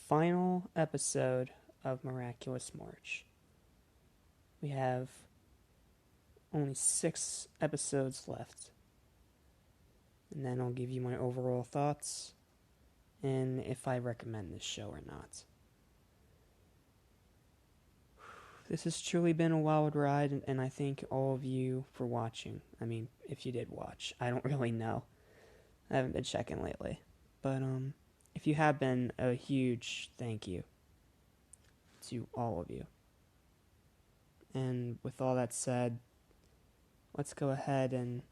final episode of Miraculous March. We have only 6 episodes left. And then I'll give you my overall thoughts and if I recommend this show or not. This has truly been a wild ride, and I thank all of you for watching. I mean, if you did watch. I don't really know. I haven't been checking lately. But, if you have been, a huge thank you to all of you. And with all that said, let's go ahead and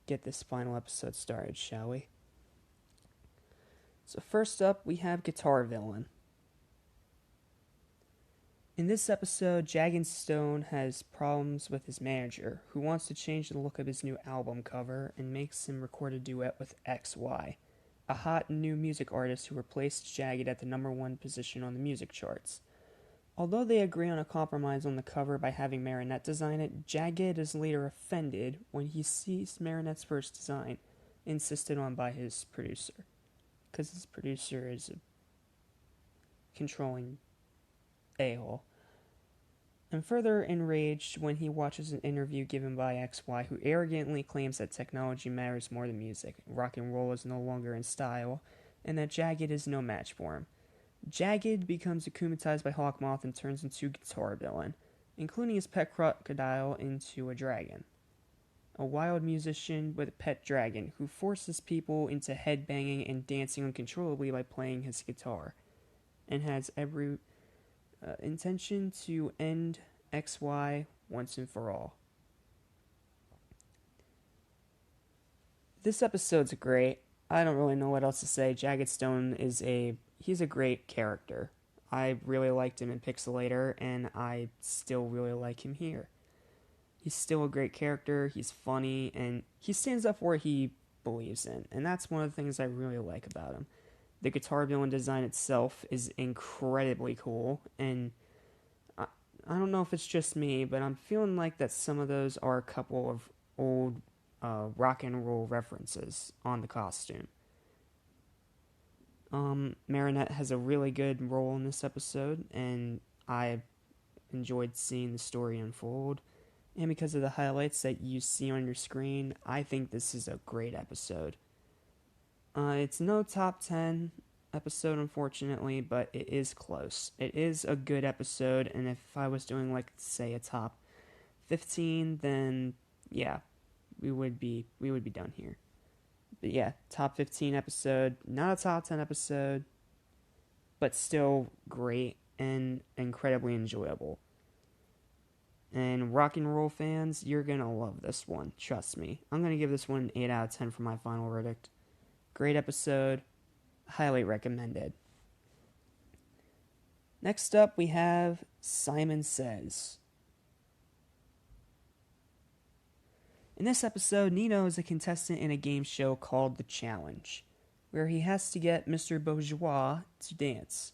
get this final episode started, shall we? So first up, we have Guitar Villain. In this episode, Jagged Stone has problems with his manager, who wants to change the look of his new album cover and makes him record a duet with XY, a hot new music artist who replaced Jagged at the #1 position on the music charts. Although they agree on a compromise on the cover by having Marinette design it, Jagged is later offended when he sees Marinette's first design, insisted on by his producer. Because his producer is a controlling a-hole. And further enraged when he watches an interview given by XY, who arrogantly claims that technology matters more than music, rock and roll is no longer in style, and that Jagged is no match for him. Jagged becomes akumatized by Hawkmoth and turns into Guitar Villain, including his pet crocodile into a dragon. A wild musician with a pet dragon who forces people into headbanging and dancing uncontrollably by playing his guitar, and has every intention to end XY once and for all. This episode's great. I don't really know what else to say. Jagged Stone he's a great character. I really liked him in Pixelator, and I still really like him here. He's still a great character, he's funny, and he stands up for what he believes in, and that's one of the things I really like about him. The Guitar Villain design itself is incredibly cool, and I don't know if it's just me, but I'm feeling like that some of those are a couple of old rock and roll references on the costume. Marinette has a really good role in this episode, and I enjoyed seeing the story unfold. And because of the highlights that you see on your screen, I think this is a great episode. It's no top 10 episode, unfortunately, but it is close. It is a good episode, and if I was doing, like, say, a top 15, then, yeah, we would be done here. But yeah, top 15 episode, not a top 10 episode, but still great and incredibly enjoyable. And rock and roll fans, you're gonna love this one, trust me. I'm gonna give this one an 8 out of 10 for my final verdict. Great episode, highly recommended. Next up, we have Simon Says. In this episode, Nino is a contestant in a game show called The Challenge, where he has to get Mr. Bourgeois to dance.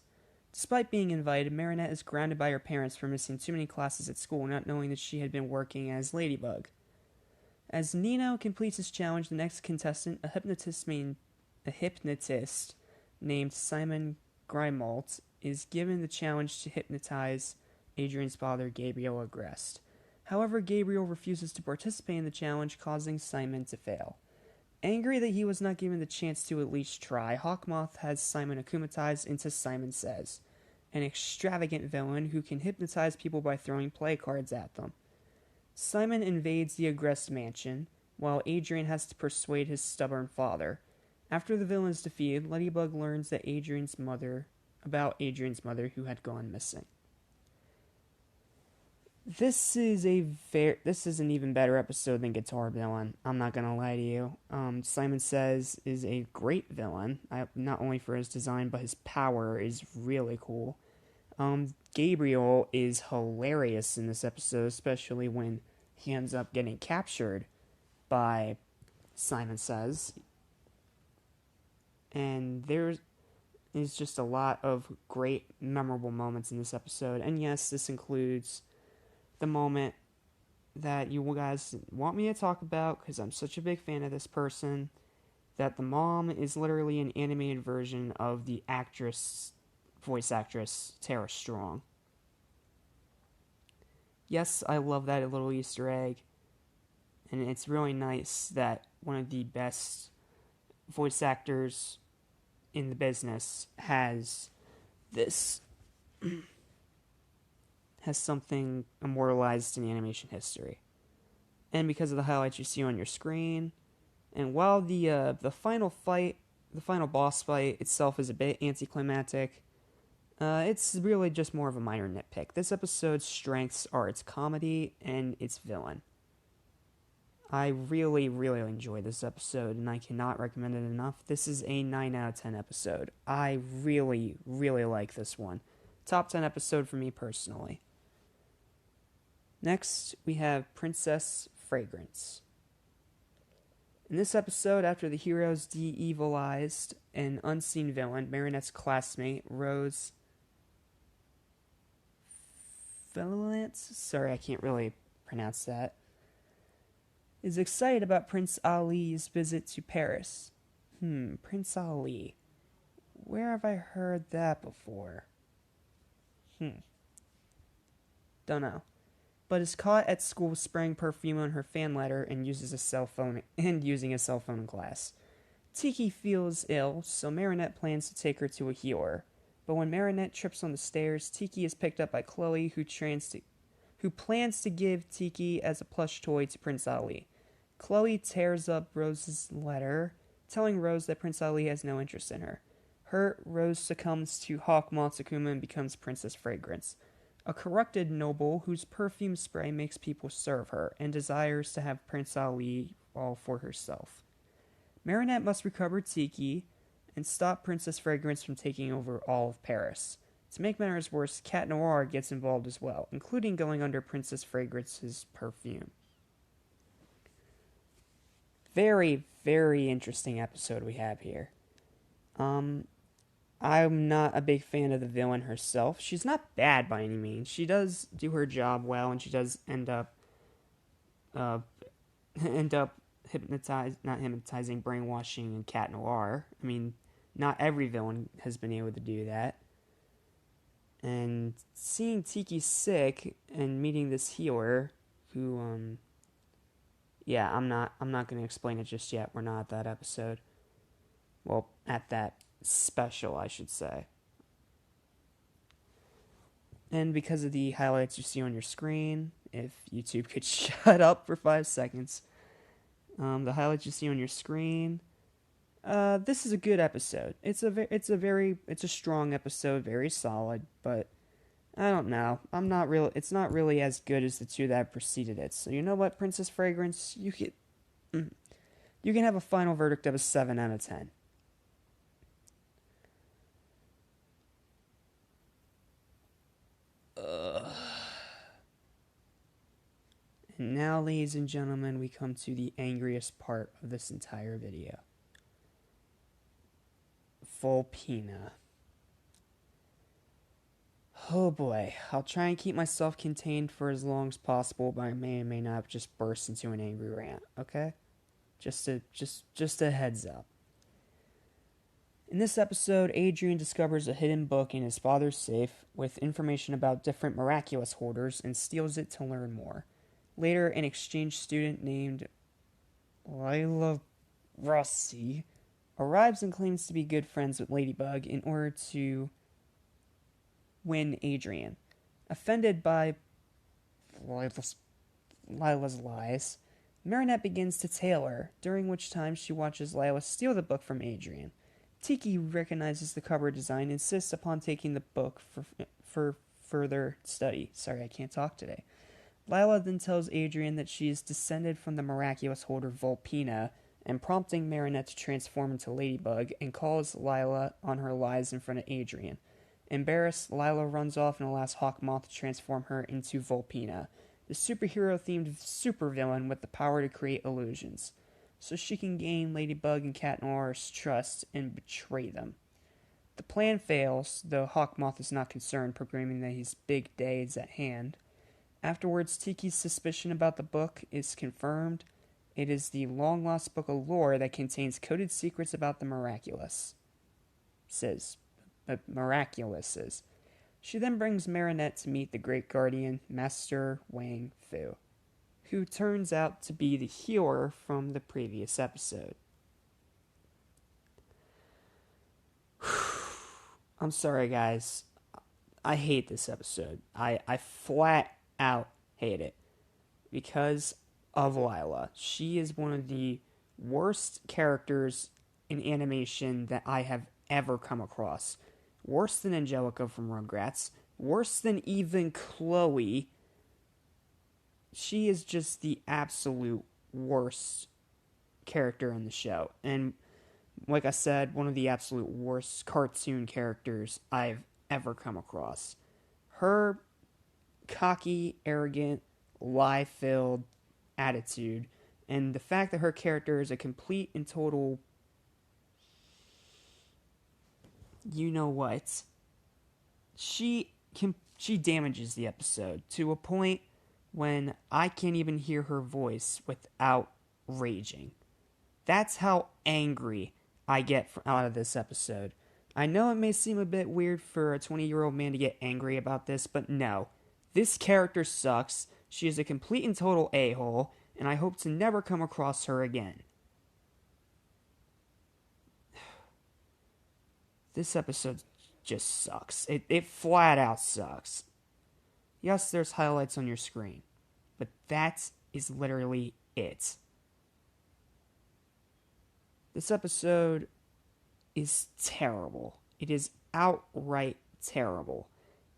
Despite being invited, Marinette is grounded by her parents for missing too many classes at school, not knowing that she had been working as Ladybug. As Nino completes his challenge, the next contestant, a hypnotist named Simon Grimalt, is given the challenge to hypnotize Adrian's father, Gabriel Agreste. However, Gabriel refuses to participate in the challenge, causing Simon to fail. Angry that he was not given the chance to at least try, Hawkmoth has Simon akumatized into Simon Says, an extravagant villain who can hypnotize people by throwing play cards at them. Simon invades the Agreste mansion, while Adrian has to persuade his stubborn father. After the villain is defeated, Ladybug learns that Adrian's mother who had gone missing. This is an even better episode than Guitar Villain. I'm not gonna lie to you. Simon Says is a great villain, not only for his design, but his power is really cool. Gabriel is hilarious in this episode, especially when he ends up getting captured by Simon Says. And there is just a lot of great, memorable moments in this episode. And yes, this includes the moment that you guys want me to talk about, because I'm such a big fan of this person, that the mom is literally an animated version of the voice actress, Tara Strong. Yes, I love that little Easter egg, and it's really nice that one of the best voice actors in the business has this has something immortalized in animation history. And because of the highlights you see on your screen, and while the final fight, the final boss fight itself is a bit anticlimactic, it's really just more of a minor nitpick. This episode's strengths are its comedy and its villain. I really, really enjoyed this episode, and I cannot recommend it enough. This is a 9 out of 10 episode. I really, really like this one. Top 10 episode for me personally. Next, we have Princess Fragrance. In this episode, after the heroes de-evilized an unseen villain, Marinette's classmate, Rose Valance, sorry, I can't really pronounce that, is excited about Prince Ali's visit to Paris. Prince Ali. Where have I heard that before? Don't know. But is caught at school spraying perfume on her fan letter and using a cell phone in class. Tiki feels ill, so Marinette plans to take her to a healer. But when Marinette trips on the stairs, Tiki is picked up by Chloe, who plans to give Tiki as a plush toy to Prince Ali. Chloe tears up Rose's letter, telling Rose that Prince Ali has no interest in her. Hurt, Rose succumbs to Hawk Montsukuma and becomes Princess Fragrance, a corrupted noble whose perfume spray makes people serve her, and desires to have Prince Ali all for herself. Marinette must recover Tiki and stop Princess Fragrance from taking over all of Paris. To make matters worse, Cat Noir gets involved as well, including going under Princess Fragrance's perfume. Very, very interesting episode we have here. I'm not a big fan of the villain herself. She's not bad by any means. She does do her job well, and she does end up brainwashing Cat Noir. I mean, not every villain has been able to do that. And seeing Tiki sick and meeting this healer, who I'm not going to explain it just yet. We're not at that episode. Well, at that special, I should say. And because of the highlights you see on your screen, if YouTube could shut up for 5 seconds, the highlights you see on your screen, this is a good episode. It's a strong episode, very solid, but I don't know. It's not really as good as the two that preceded it. So you know what, Princess Fragrance, you can have a final verdict of a 7 out of 10. And now, ladies and gentlemen, we come to the angriest part of this entire video. Volpina. Oh boy, I'll try and keep myself contained for as long as possible, but I may or may not just burst into an angry rant, okay? Just a heads up. In this episode, Adrien discovers a hidden book in his father's safe with information about different Miraculous hoarders and steals it to learn more. Later, an exchange student named Lila Rossi arrives and claims to be good friends with Ladybug in order to win Adrien. Offended by Lila's lies, Marinette begins to tail her, during which time she watches Lila steal the book from Adrien. Tiki recognizes the cover design and insists upon taking the book for further study. Sorry, I can't talk today. Lila then tells Adrien that she is descended from the miraculous holder Volpina, and prompting Marinette to transform into Ladybug, and calls Lila on her lies in front of Adrien. Embarrassed, Lila runs off and allows Hawkmoth to transform her into Volpina, the superhero-themed supervillain with the power to create illusions, so she can gain Ladybug and Cat Noir's trust and betray them. The plan fails, though Hawkmoth is not concerned, proclaiming that his big day is at hand. Afterwards, Tiki's suspicion about the book is confirmed, It is the long-lost book of lore that contains coded secrets about the Miraculous. Miraculous. She then brings Marinette to meet the Great Guardian, Master Wang Fu, who turns out to be the healer from the previous episode. I'm sorry, guys. I hate this episode. I flat out hate it. Because of Lila. She is one of the worst characters in animation that I have ever come across. Worse than Angelica from Rugrats. Worse than even Chloe. She is just the absolute worst character in the show. And like I said, one of the absolute worst cartoon characters I've ever come across. Her cocky, arrogant, lie-filled attitude, and the fact that her character is a complete and total you know what, she damages the episode to a point when I can't even hear her voice without raging. That's how angry I get out of this episode. I know it may seem a bit weird for a 20-year-old man to get angry about this, but no. This character sucks. She is a complete and total a-hole, and I hope to never come across her again. This episode just sucks. It flat out sucks. Yes, there's highlights on your screen, but that is literally it. This episode is terrible. It is outright terrible.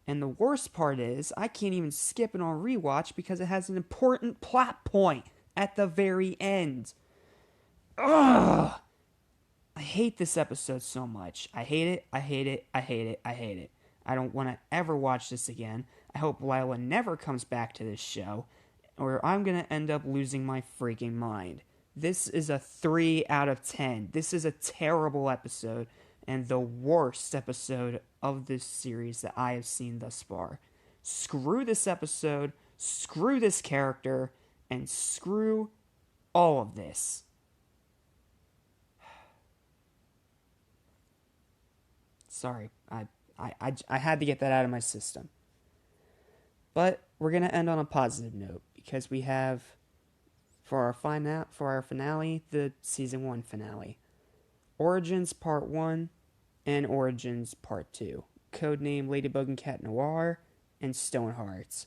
And the worst part is, I can't even skip it on rewatch because it has an important plot point at the very end. Ugh! I hate this episode so much. I hate it, I hate it, I hate it, I hate it. I don't want to ever watch this again. I hope Lila never comes back to this show, or I'm going to end up losing my freaking mind. This is a 3 out of 10. This is a terrible episode, and the worst episode of this series that I have seen thus far. Screw this episode, screw this character, and screw all of this. Sorry, I had to get that out of my system. But we're going to end on a positive note, because we have, for our finale, the Season 1 finale. Origins Part 1 and Origins Part 2. Codename Ladybug and Cat Noir and Stonehearts.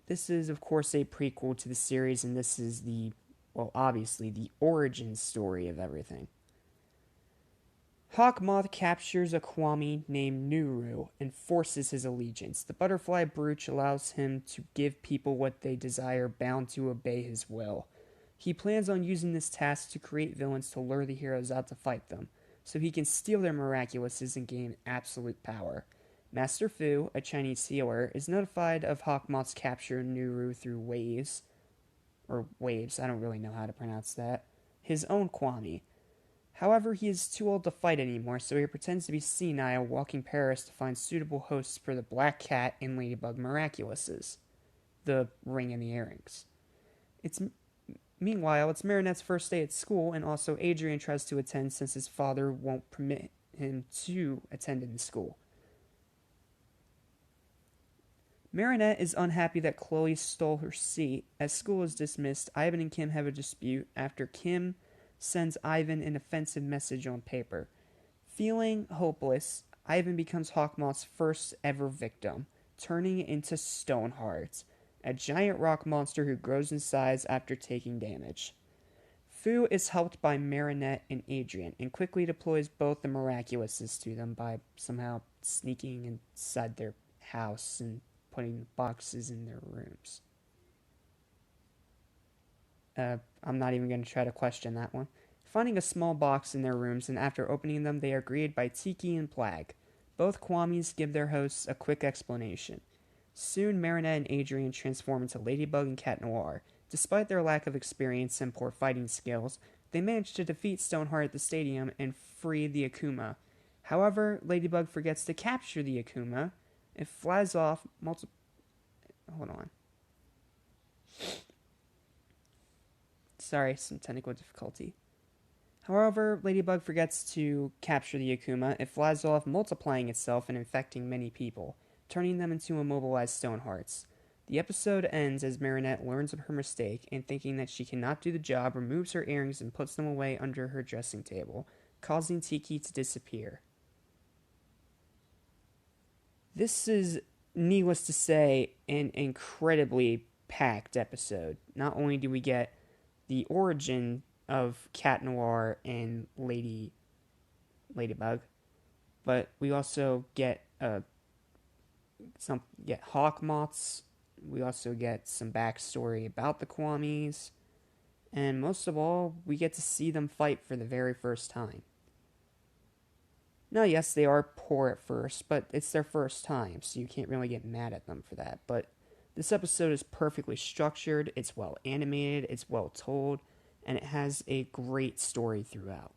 This is, of course, a prequel to the series, and this is obviously, the origin story of everything. Hawkmoth captures a Kwami named Nuru and forces his allegiance. The butterfly brooch allows him to give people what they desire, bound to obey his will. He plans on using this task to create villains to lure the heroes out to fight them, so he can steal their Miraculouses and gain absolute power. Master Fu, a Chinese healer, is notified of Hawkmoth's capture of Nuru through waves, I don't really know how to pronounce that, his own Kwami. However, he is too old to fight anymore, so he pretends to be senile, walking Paris to find suitable hosts for the Black Cat and Ladybug Miraculouses. The ring and the earrings. Meanwhile, it's Marinette's first day at school, and also Adrien tries to attend since his father won't permit him to attend in the school. Marinette is unhappy that Chloe stole her seat. As school is dismissed, Ivan and Kim have a dispute after Kim sends Ivan an offensive message on paper. Feeling hopeless, Ivan becomes Hawkmoth's first ever victim, turning into Stoneheart, a giant rock monster who grows in size after taking damage. Fu is helped by Marinette and Adrien, and quickly deploys both the Miraculouses to them by somehow sneaking inside their house and putting boxes in their rooms. I'm not even going to try to question that one. Finding a small box in their rooms, and after opening them, they are greeted by Tiki and Plag. Both Kwamis give their hosts a quick explanation. Soon, Marinette and Adrien transform into Ladybug and Cat Noir. Despite their lack of experience and poor fighting skills, they manage to defeat Stoneheart at the stadium and free the Akuma. However, Ladybug forgets to capture the Akuma. It flies off Hold on. Sorry, some technical difficulty. However, Ladybug forgets to capture the Akuma. It flies off, multiplying itself and infecting many people, turning them into immobilized Stonehearts. The episode ends as Marinette learns of her mistake and, thinking that she cannot do the job, removes her earrings and puts them away under her dressing table, causing Tiki to disappear. This is, needless to say, an incredibly packed episode. Not only do we get the origin of Cat Noir and Ladybug, but we also get hawk moths. We also get some backstory about the Kwamis, and most of all, we get to see them fight for the very first time. Now, yes, they are poor at first, but it's their first time, so you can't really get mad at them for that. But this episode is perfectly structured, it's well animated, it's well told, and it has a great story throughout.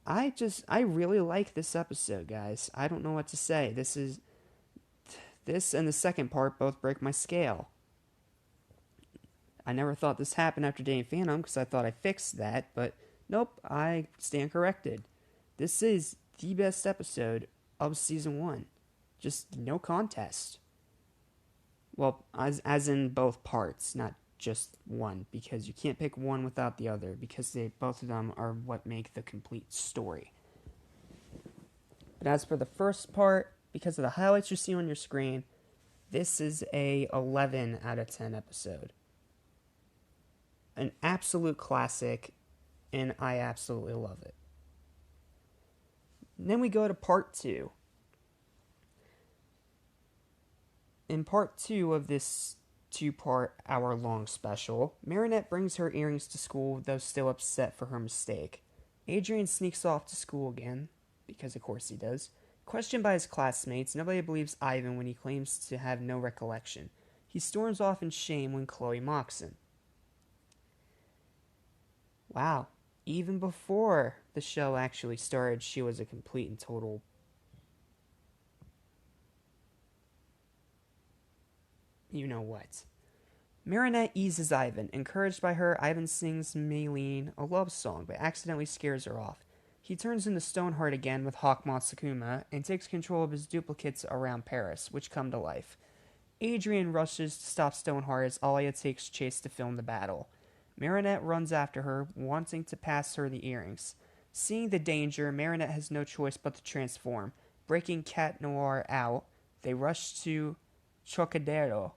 I really like this episode, guys. I don't know what to say. This and the second part both break my scale. I never thought this happened after Danny Phantom because I thought I fixed that, but nope, I stand corrected. This is the best episode of Season 1. Just no contest. Well, as in both parts, not just one, because you can't pick one without the other, because both of them are what make the complete story. But as for the first part, because of the highlights you see on your screen, this is a 11 out of 10 episode. An absolute classic, and I absolutely love it. And then we go to part 2. In part 2 of this 2-part hour-long special, Marinette brings her earrings to school, though still upset for her mistake. Adrien sneaks off to school again, because of course he does. Questioned by his classmates, nobody believes Ivan when he claims to have no recollection. He storms off in shame when Chloe mocks him. Wow, even before the show actually started, she was a complete and total you know what. Marinette eases Ivan. Encouraged by her, Ivan sings Maylene a love song, but accidentally scares her off. He turns into Stoneheart again with Hawkmoth Sakuma and takes control of his duplicates around Paris, which come to life. Adrien rushes to stop Stoneheart as Alia takes chase to film the battle. Marinette runs after her, wanting to pass her the earrings. Seeing the danger, Marinette has no choice but to transform. Breaking Cat Noir out, they rush to Chocadero.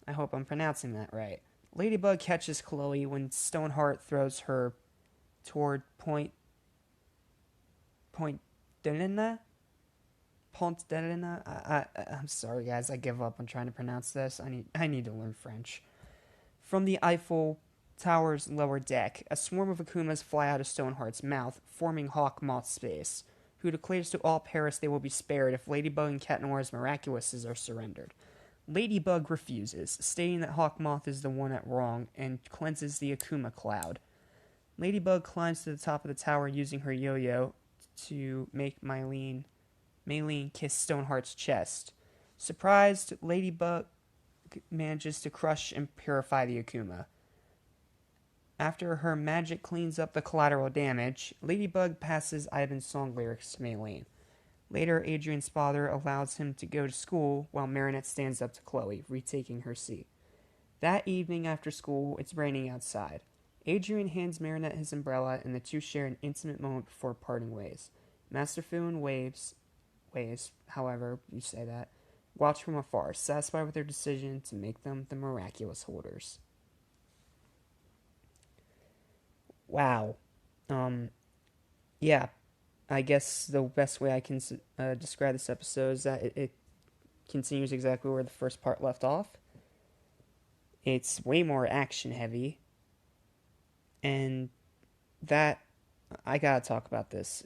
I hope I'm pronouncing that right. Ladybug catches Chloe when Stoneheart throws her toward Point Delina? Pont Delina? I'm sorry, guys. I give up on trying to pronounce this. I need to learn French. From the Eiffel Tower's lower deck, a swarm of Akumas fly out of Stoneheart's mouth, forming Hawkmoth's space, who declares to all Paris they will be spared if Ladybug and Cat Noir's Miraculouses are surrendered. Ladybug refuses, stating that Hawkmoth is the one at wrong, and cleanses the Akuma cloud. Ladybug climbs to the top of the tower using her yo-yo to make Maylene kiss Stoneheart's chest. Surprised, Ladybug manages to crush and purify the Akuma. After her magic cleans up the collateral damage, Ladybug passes Ivan's song lyrics to Maylene. Later, Adrien's father allows him to go to school while Marinette stands up to Chloe, retaking her seat. That evening after school, it's raining outside. Adrien hands Marinette his umbrella, and the two share an intimate moment before parting ways. Master Fu and Waves, however you say that, watch from afar, satisfied with their decision to make them the Miraculous holders. Wow. Yeah. I guess the best way I can describe this episode is that it continues exactly where the first part left off. It's way more action heavy. And that, I gotta talk about this.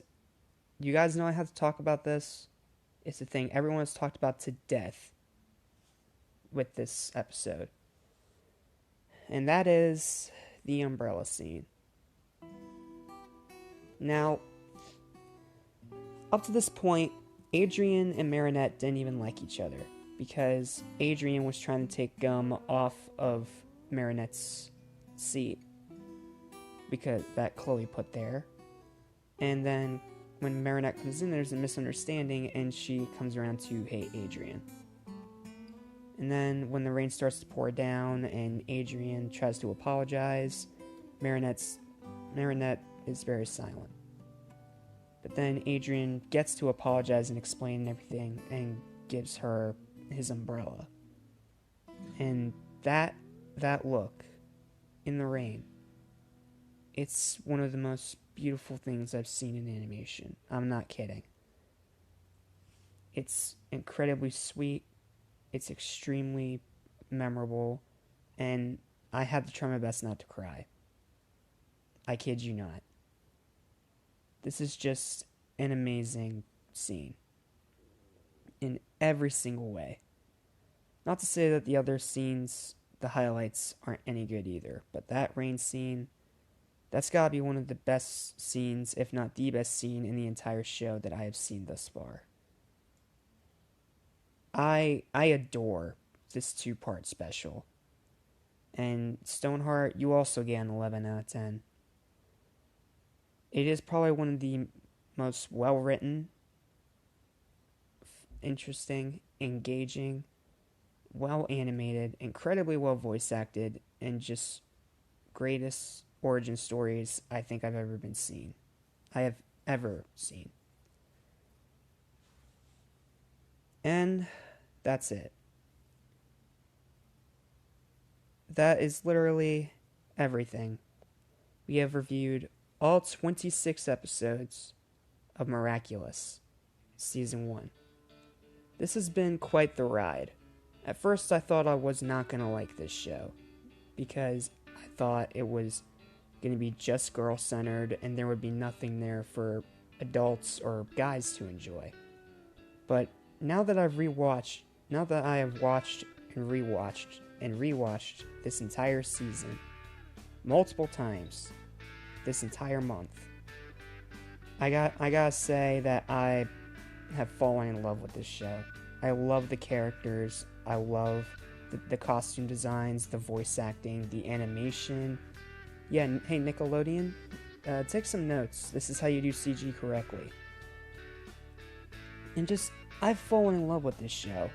You guys know I have to talk about this. It's a thing everyone has talked about to death with this episode. And that is the umbrella scene. Now, up to this point, Adrien and Marinette didn't even like each other. because Adrian was trying to take gum off of Marinette's seat because that Chloe put there. And then when Marinette comes in, there's a misunderstanding, and she comes around to hate Adrian. And then when the rain starts to pour down and Adrian tries to apologize, Marinette is very silent. But then Adrian gets to apologize and explain everything and gives her his umbrella. And that look in the rain, it's one of the most beautiful things I've seen in animation. I'm not kidding. It's incredibly sweet. It's extremely memorable. And I had to try my best not to cry. I kid you not. This is just an amazing scene. In every single way. Not to say that the other scenes, the highlights, aren't any good either. But that rain scene, that's gotta be one of the best scenes, if not the best scene in the entire show that I have seen thus far. I adore this 2-part special. And Stoneheart, you also get an 11 out of 10. It is probably one of the most well-written, interesting, engaging, well-animated, incredibly well-voice acted, and just greatest origin stories I think I have ever seen. And that's it. That is literally everything. We have reviewed all 26 episodes of Miraculous, Season 1. This has been quite the ride. At first I thought I was not going to like this show, because I thought it was going to be just girl-centered and there would be nothing there for adults or guys to enjoy. But now that I have watched and rewatched this entire season multiple times this entire month, I gotta say that I have fallen in love with this show. I love the characters. I love the costume designs, the voice acting, the animation. Yeah, hey Nickelodeon, take some notes. This is how you do CG correctly. And just, I've fallen in love with this show.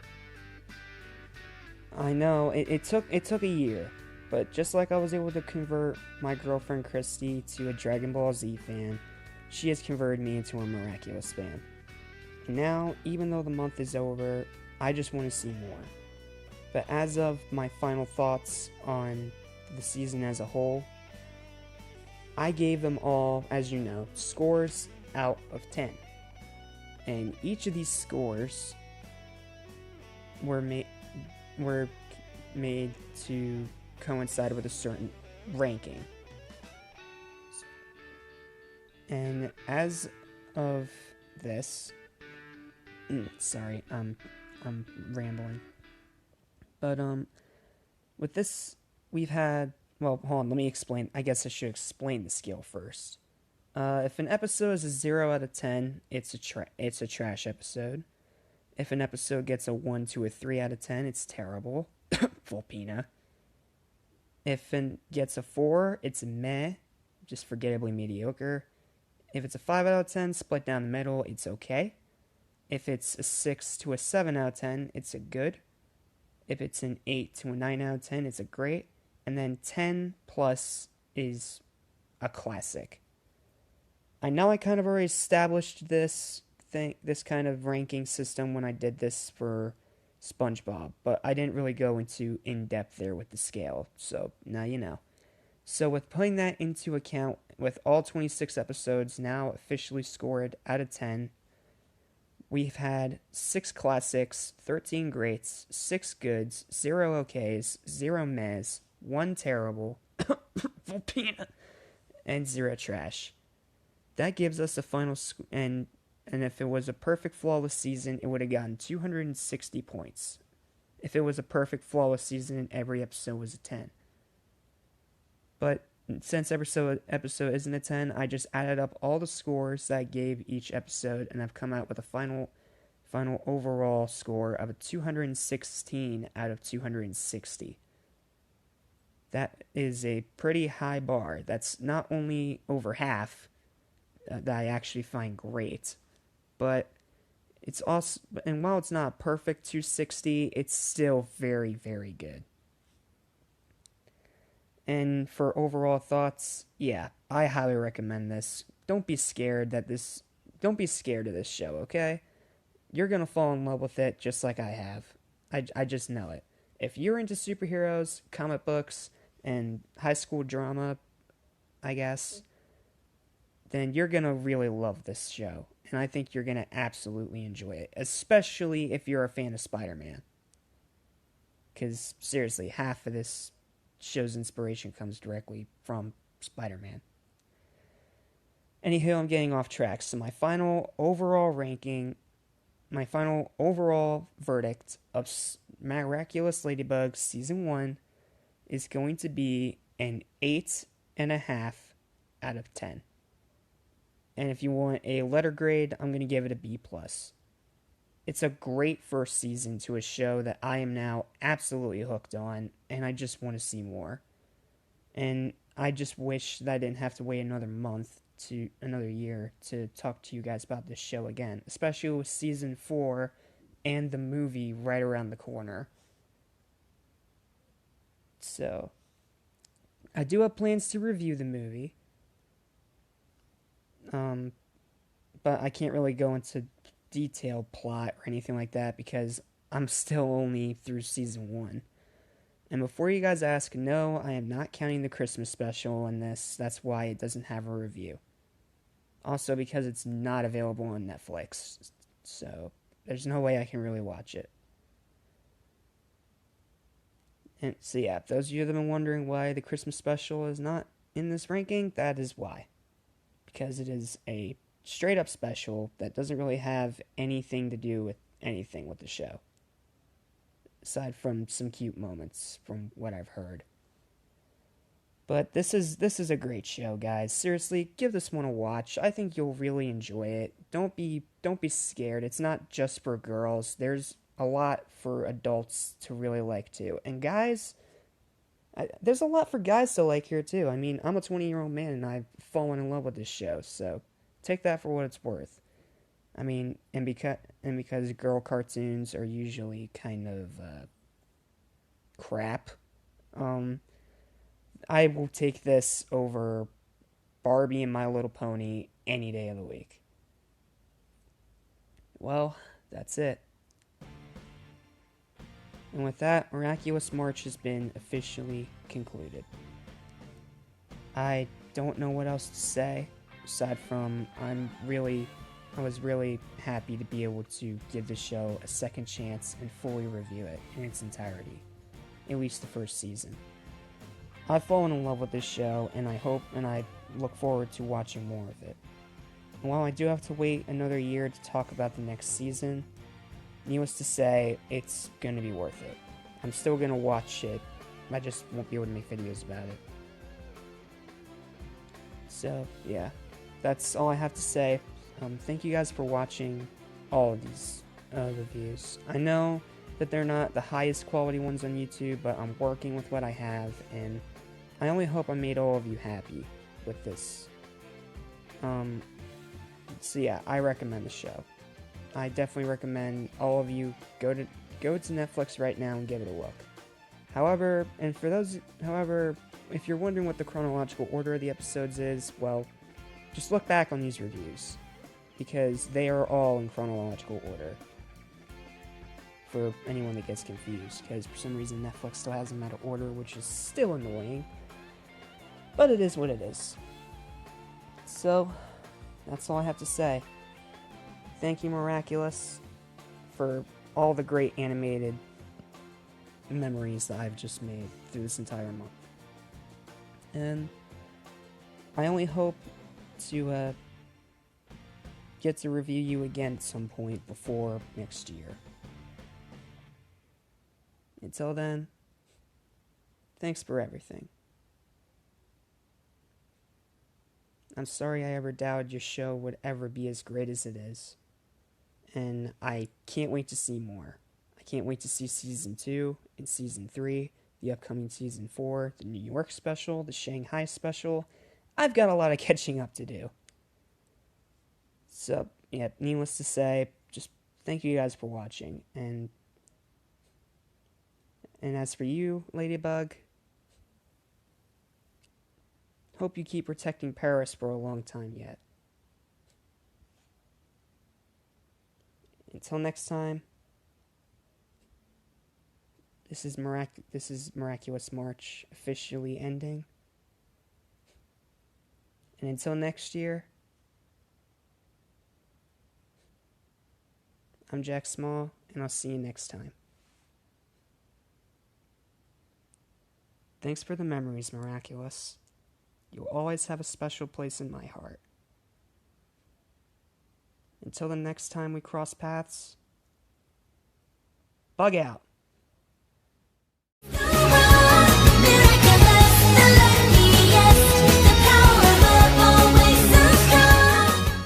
I know, it took a year, but just like I was able to convert my girlfriend Christy to a Dragon Ball Z fan, she has converted me into a Miraculous fan. And now, even though the month is over, I just want to see more. But as of my final thoughts on the season as a whole, I gave them all, as you know, scores out of 10. And each of these scores were made to coincide with a certain ranking. And as of this, sorry, I'm rambling. But with this, we've had, well, hold on, let me explain. I guess I should explain the scale first. If an episode is a 0 out of 10, it's a trash episode. If an episode gets a 1 to a 3 out of 10, it's terrible. Volpina. If it gets a 4, it's meh, just forgettably mediocre. If it's a 5 out of 10, split down the middle, it's okay. If it's a 6 to a 7 out of 10, it's a good. If it's an 8 to a 9 out of 10, it's a great. And then 10 plus is a classic. I know I kind of already established this kind of ranking system when I did this for SpongeBob, but I didn't really go into in-depth there with the scale, so now you know. So with putting that into account, with all 26 episodes now officially scored out of 10, we've had 6 classics, 13 greats, 6 goods, 0 okays, 0 mehs, 1 terrible, Volpina, and 0 trash. That gives us a final and if it was a perfect flawless season, it would have gotten 260 points. If it was a perfect flawless season and every episode was a 10. But since episode isn't a 10, I just added up all the scores that I gave each episode, and I've come out with a final overall score of a 216 out of 260. That is a pretty high bar. That's not only over half that I actually find great, but it's also, and while it's not perfect 260, it's still very, very good. And for overall thoughts, yeah, I highly recommend this. Don't be scared of this show, okay? You're gonna fall in love with it just like I have. I just know it. If you're into superheroes, comic books, and high school drama, I guess, then you're gonna really love this show. And I think you're gonna absolutely enjoy it, especially if you're a fan of Spider-Man. Because seriously, half of this show's inspiration comes directly from Spider-Man. Anywho, I'm getting off track. So my final overall verdict of Miraculous Ladybug Season 1 is going to be an 8.5 out of 10. And if you want a letter grade, I'm going to give it a B+. It's a great first season to a show that I am now absolutely hooked on, and I just want to see more. And I just wish that I didn't have to wait another year to talk to you guys about this show again, especially with season 4 and the movie right around the corner. So, I do have plans to review the movie, but I can't really go into detailed plot or anything like that because I'm still only through season 1. And before you guys ask, no, I am not counting the Christmas special in this. That's why it doesn't have a review. Also, because it's not available on Netflix, so there's no way I can really watch it. And so yeah, those of you that have been wondering why the Christmas special is not in this ranking, that is why. Because it is a straight up special that doesn't really have anything to do with anything with the show. Aside from some cute moments from what I've heard. But this is a great show, guys. Seriously, give this one a watch. I think you'll really enjoy it. Don't be scared. It's not just for girls. There's a lot for adults to really like too. And guys, there's a lot for guys to like here too. I mean, I'm a 20-year-old man and I've fallen in love with this show. So, take that for what it's worth. I mean, and because girl cartoons are usually kind of crap, I will take this over Barbie and My Little Pony any day of the week. Well, that's it. And with that, Miraculous March has been officially concluded. I don't know what else to say, aside from I was really happy to be able to give the show a second chance and fully review it in its entirety, at least the first season. I've fallen in love with this show, and I look forward to watching more of it. And while I do have to wait another year to talk about the next season, needless to say, it's going to be worth it. I'm still going to watch it, I just won't be able to make videos about it. So, yeah, that's all I have to say. Thank you guys for watching all of these reviews. I know that they're not the highest quality ones on YouTube, but I'm working with what I have, and I only hope I made all of you happy with this. So yeah, I recommend the show. I definitely recommend all of you go to Netflix right now and give it a look. However, if you're wondering what the chronological order of the episodes is, well, just look back on these reviews, because they are all in chronological order. For anyone that gets confused, because for some reason Netflix still has them out of order, which is still annoying. But it is what it is. So, that's all I have to say. Thank you, Miraculous, for all the great animated memories that I've just made through this entire month. And I only hope to get to review you again at some point before next year. Until then, thanks for everything. I'm sorry I ever doubted your show would ever be as great as it is. and I can't wait to see more. I can't wait to see Season 2 and Season 3, the upcoming Season 4, the New York special, the Shanghai special. I've got a lot of catching up to do. So, yeah, needless to say, just thank you guys for watching. And as for you, Ladybug, hope you keep protecting Paris for a long time yet. Until next time, this is Miraculous March officially ending. And until next year, I'm Jack Small, and I'll see you next time. Thanks for the memories, Miraculous. You'll always have a special place in my heart. Until the next time we cross paths, bug out.